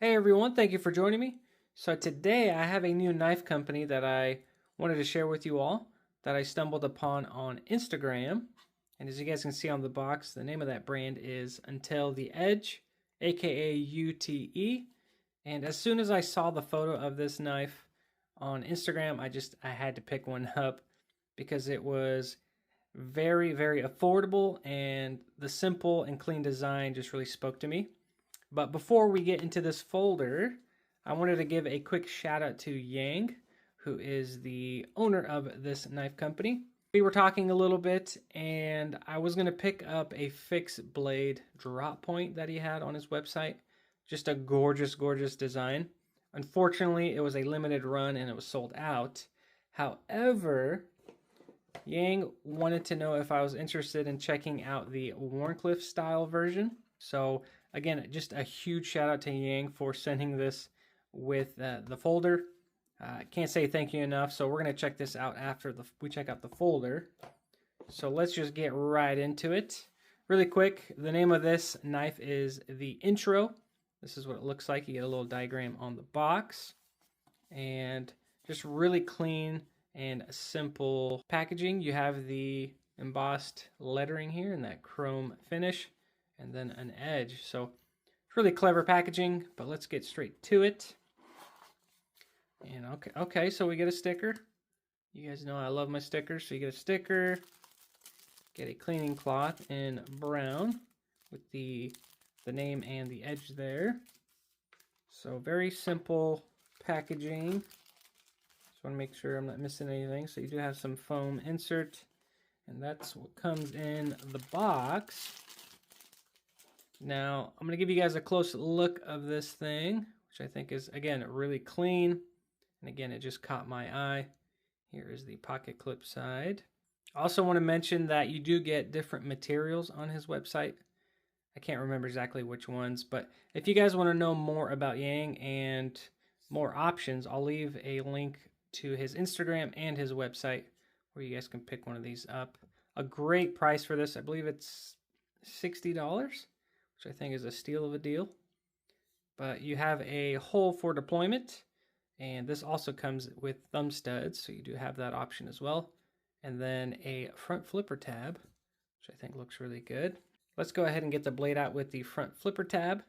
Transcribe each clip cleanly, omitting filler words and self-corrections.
Hey everyone, thank you for joining me. So today I have a new knife company that I wanted to share with you all that I stumbled upon on Instagram. And as you guys can see on the box, the name of that brand is Until the Edge, aka U.T.E. And as soon as I saw the photo of this knife on Instagram, I had to pick one up because it was very affordable and the simple and clean design just really spoke to me. But before we get into this folder, I wanted to give a quick shout out to Yang, who is the owner of this knife company. We were talking a little bit, and I was going to pick up a fixed blade drop point that he had on his website. Just a gorgeous design. Unfortunately, it was a limited run and it was sold out. However, Yang wanted to know if I was interested in checking out the Warncliffe style version. So again, just a huge shout out to Yang for sending this with the folder. I can't say thank you enough. So we're going to check this out after we check out the folder. So let's just get right into it. Really quick, the name of this knife is the Intro. This is what it looks like. You get a little diagram on the box. And just really clean and simple packaging. You have the embossed lettering here in that chrome finish, and then an edge. So it's really clever packaging, but let's get straight to it. And okay, so we get a sticker. You guys know I love my stickers. So you get a sticker, get a cleaning cloth in brown with the name and the edge there. So very simple packaging. Just want to make sure I'm not missing anything. So you do have some foam insert, and that's what comes in the box. Now, I'm going to give you guys a close look of this thing, which I think is, again, really clean. And again, it just caught my eye. Here is the pocket clip side. I also want to mention that you do get different materials on his website. I can't remember exactly which ones, but if you guys want to know more about Yang and more options, I'll leave a link to his Instagram and his website where you guys can pick one of these up. A great price for this. I believe it's $60, which I think is a steal of a deal. But you have a hole for deployment, and this also comes with thumb studs, so you do have that option as well. And then a front flipper tab, which I think looks really good. Let's go ahead and get the blade out with the front flipper tab,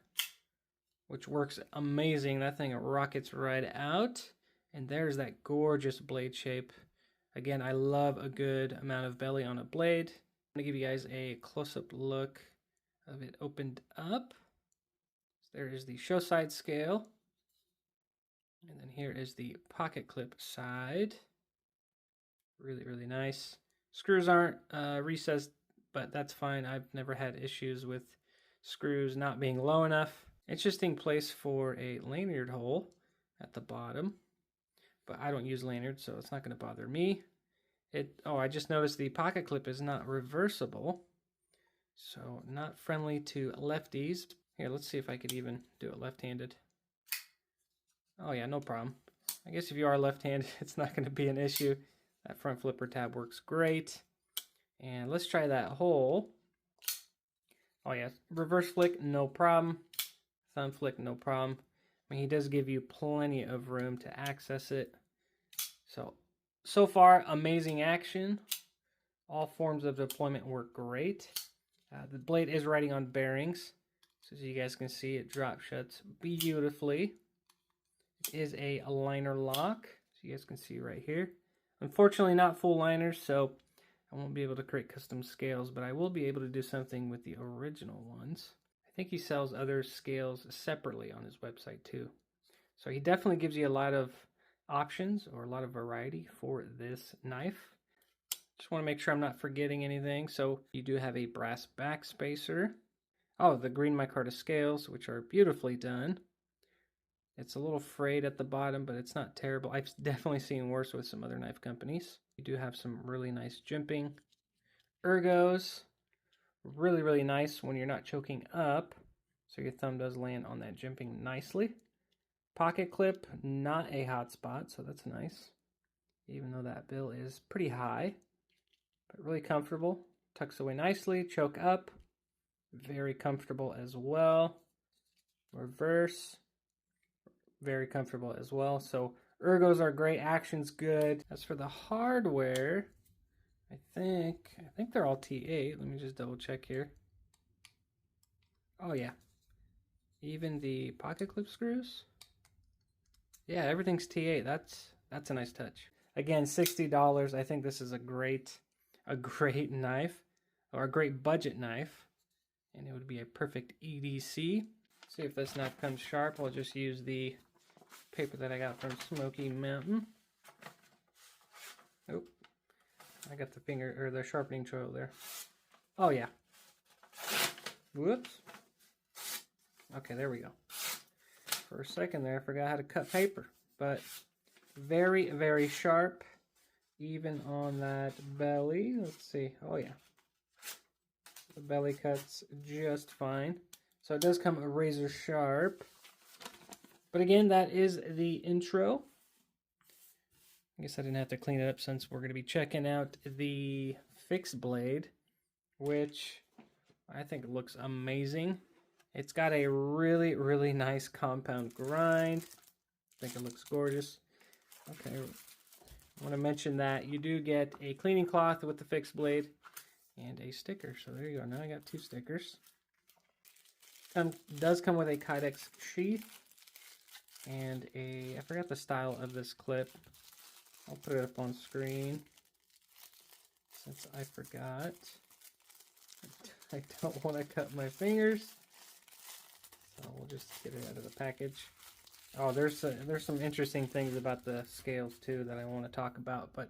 which works amazing. That thing rockets right out. And there's that gorgeous blade shape. Again, I love a good amount of belly on a blade. I'm going to give you guys a close-up look of it opened up. So there is the show side scale. And then here is the pocket clip side. Really nice. Screws aren't recessed, but that's fine. I've never had issues with screws not being low enough. Interesting place for a lanyard hole at the bottom, but I don't use lanyards, so it's not going to bother me. I just noticed the pocket clip is not reversible, so not friendly to lefties. Here, let's see if I could even do it left-handed. Oh yeah, no problem. I guess if you are left-handed, it's not going to be an issue. That front flipper tab works great. And let's try that hole. Oh yeah, reverse flick, no problem. Thumb flick, no problem. I mean, he does give you plenty of room to access it. So far, amazing action. All forms of deployment work great. The blade is riding on bearings. So as you guys can see, it drop shuts beautifully. It is a liner lock. So you guys can see right here. Unfortunately, not full liners, so I won't be able to create custom scales, but I will be able to do something with the original ones. I think he sells other scales separately on his website too. So he definitely gives you a lot of options or a lot of variety for this knife. Just want to make sure I'm not forgetting anything. So you do have a brass back spacer. Oh, the green micarta scales, which are beautifully done. It's a little frayed at the bottom, but it's not terrible. I've definitely seen worse with some other knife companies. You do have some really nice jimping. Ergos, really nice when you're not choking up. So your thumb does land on that jimping nicely. Pocket clip, not a hot spot, so that's nice. Even though that bill is pretty high, but really comfortable. Tucks away nicely, choke up. Very comfortable as well. Reverse. very comfortable as well. So ergos are great, action's good. As for the hardware, I think they're all T8. Let me just double check here. Oh yeah, even the pocket clip screws. Yeah, everything's T8. That's a nice touch. Again, $60. I think this is a great knife, or a great budget knife, and it would be a perfect EDC. See if this knife comes sharp. I'll just use the paper that I got from Smoky Mountain. Oh, I got the finger or the sharpening tool there. Oh yeah. Whoops. Okay, there we go. For a second there, I forgot how to cut paper, but very, very sharp, even on that belly. Let's see. Oh yeah. The belly cuts just fine. So it does come razor sharp. But again, that is the intro. I guess I didn't have to clean it up since we're going to be checking out the fixed blade, which I think looks amazing. It's got a really, really nice compound grind. I think it looks gorgeous. Okay, I want to mention that you do get a cleaning cloth with the fixed blade and a sticker. So there you go. Now I got 2 stickers. Does come with a Kydex sheath and I forgot the style of this clip. I'll put it up on screen since I forgot. I don't want to cut my fingers, so we'll just get it out of the package. Oh, there's some interesting things about the scales too that I want to talk about, but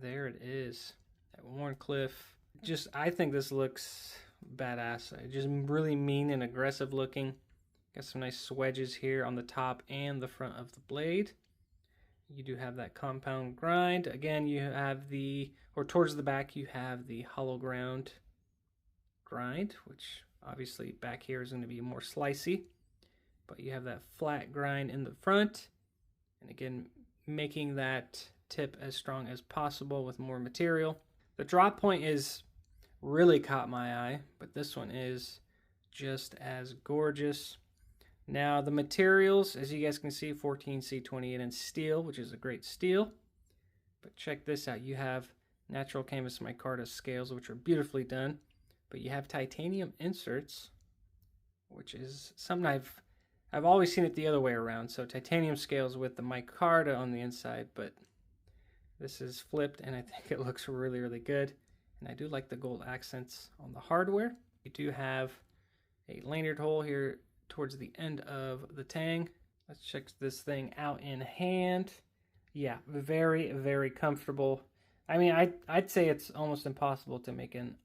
there it is. That Warncliffe. I think this looks badass. Just really mean and aggressive looking. Got some nice swedges here on the top and the front of the blade. You do have that compound grind. Again, you have towards the back, you have the hollow ground grind, which obviously back here is going to be more slicey. But you have that flat grind in the front. And again, making that tip as strong as possible with more material. The drop point is really caught my eye, but this one is just as gorgeous. Now the materials, as you guys can see, 14C28 in steel, which is a great steel. But check this out. You have natural canvas micarta scales, which are beautifully done. But you have titanium inserts, which is something I've always seen it the other way around. So titanium scales with the micarta on the inside, but this is flipped and I think it looks really, really good. And I do like the gold accents on the hardware. You do have a lanyard hole here towards the end of the tang. Let's check this thing out in hand. Yeah, very, very comfortable. I mean, I'd say it's almost impossible to make an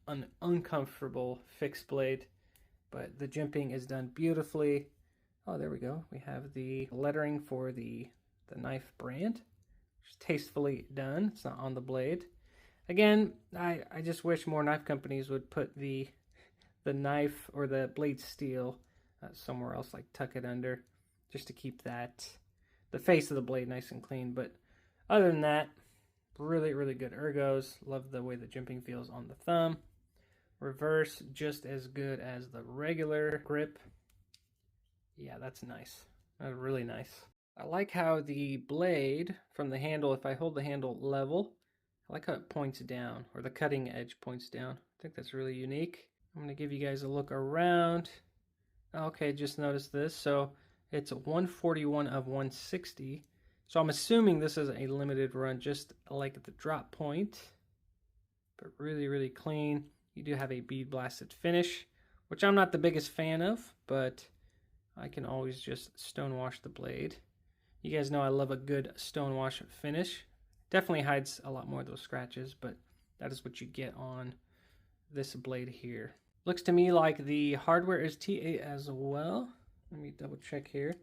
uncomfortable fixed blade, but the jimping is done beautifully. Oh, there we go. We have the lettering for the knife brand, which is tastefully done. It's not on the blade. Again, I just wish more knife companies would put the knife or the blade steel somewhere else, like tuck it under, just to keep the face of the blade nice and clean. But other than that, really, really good ergos. Love the way the jimping feels on the thumb. Reverse, just as good as the regular grip. Yeah, that's nice. That's really nice. I like how the blade from the handle, if I hold the handle level, I like how it points down, or the cutting edge points down. I think that's really unique. I'm going to give you guys a look around. Okay, just noticed this. So it's a 141 of 160. So I'm assuming this is a limited run, just like the drop point. But really, really clean. You do have a bead blasted finish, which I'm not the biggest fan of, but I can always just stonewash the blade. You guys know I love a good stonewash finish. Definitely hides a lot more of those scratches, but that is what you get on this blade here. Looks to me like the hardware is T8 as well. Let me double check here.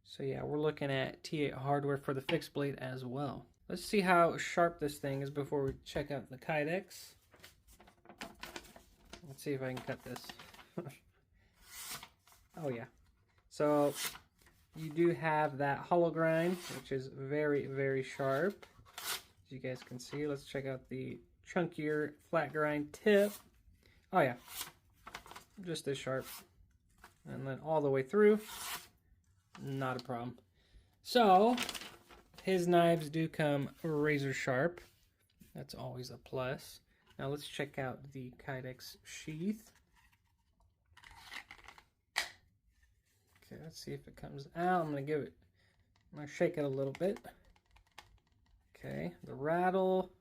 So yeah, we're looking at T8 hardware for the fixed blade as well. Let's see how sharp this thing is before we check out the Kydex. Let's see if I can cut this. Oh yeah. So you do have that hollow grind, which is very, very sharp. As you guys can see, let's check out the chunkier flat grind tip. Oh yeah, just as sharp. And then all the way through. not a problem. So, his knives do come razor sharp. That's always a plus. Now let's check out the Kydex sheath. Okay, let's see if it comes out. I'm gonna shake it a little bit. Okay, the rattle.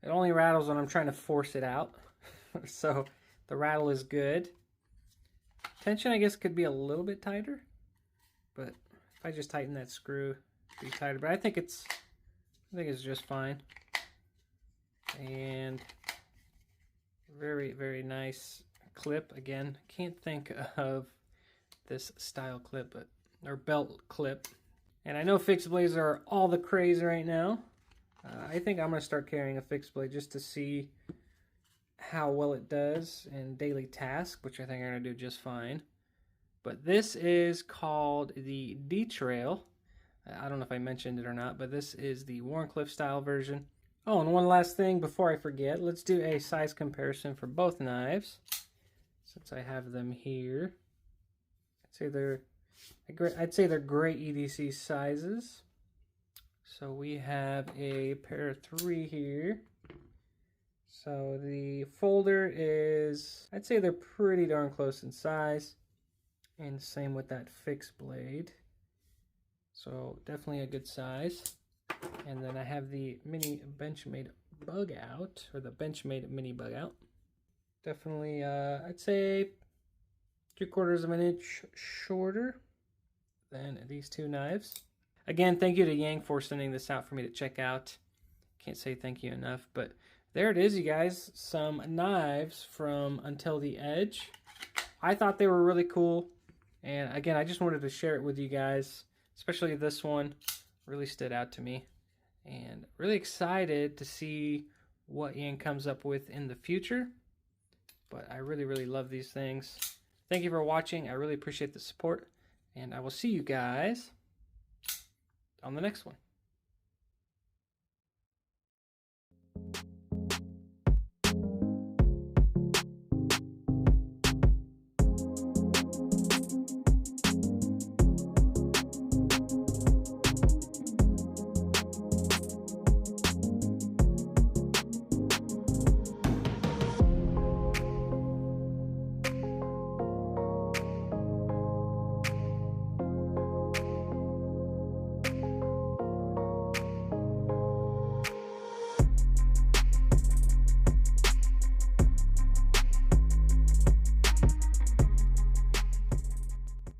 It only rattles when I'm trying to force it out. So the rattle is good. Tension, I guess, could be a little bit tighter, but if I just tighten that screw, it'd be tighter. But I think it's just fine. And very, very nice clip. Again, can't think of this style clip, or belt clip. And I know fixed blades are all the craze right now. I think I'm going to start carrying a fixed blade just to see how well it does in daily tasks, which I think I'm going to do just fine. But this is called the D-Trail. I don't know if I mentioned it or not, but this is the Wharncliffe style version. Oh, and one last thing before I forget, let's do a size comparison for both knives, since I have them here. I'd say they're great EDC sizes. So we have a pair of 3 here. So the folder is, I'd say they're pretty darn close in size. And same with that fixed blade. So definitely a good size. And then I have the mini Benchmade bug out, or the Benchmade mini bug out. Definitely, I'd say 3/4 of an inch shorter than these two knives. Again, thank you to Yang for sending this out for me to check out. Can't say thank you enough, but there it is, you guys. Some knives from Until the Edge. I thought they were really cool. And again, I just wanted to share it with you guys, especially this one really stood out to me. And really excited to see what Yang comes up with in the future. But I really, really love these things. Thank you for watching. I really appreciate the support. And I will see you guys on the next one.